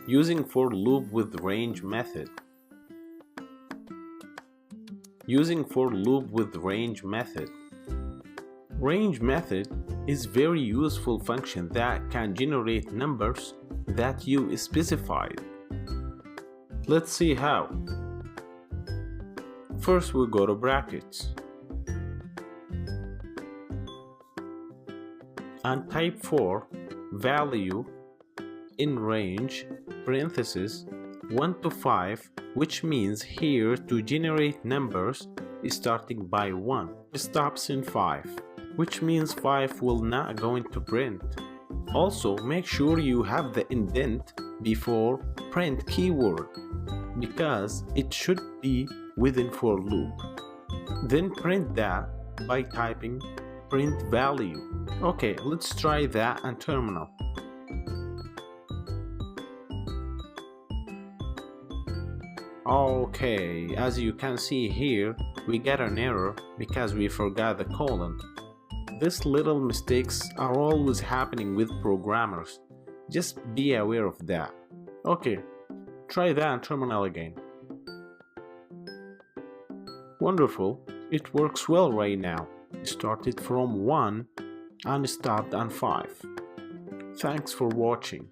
Using for loop with range method. Using for loop with range method. Range method is very useful function that can generate numbers that you specified. Let's see how. First we go to brackets and type for value in range parenthesis 1 to 5, which means here to generate numbers starting by 1 stops in 5, which means 5 will not going to print. Also make sure you have the indent before print keyword because it should be within for loop. Then print that by typing print value. Okay, let's try that on terminal. Okay, as you can see here, we get an error because we forgot the colon. These little mistakes are always happening with programmers. Just be aware of that. Okay, try that on terminal again. Wonderful, it works well right now. Started from 1 and stopped on 5. Thanks for watching.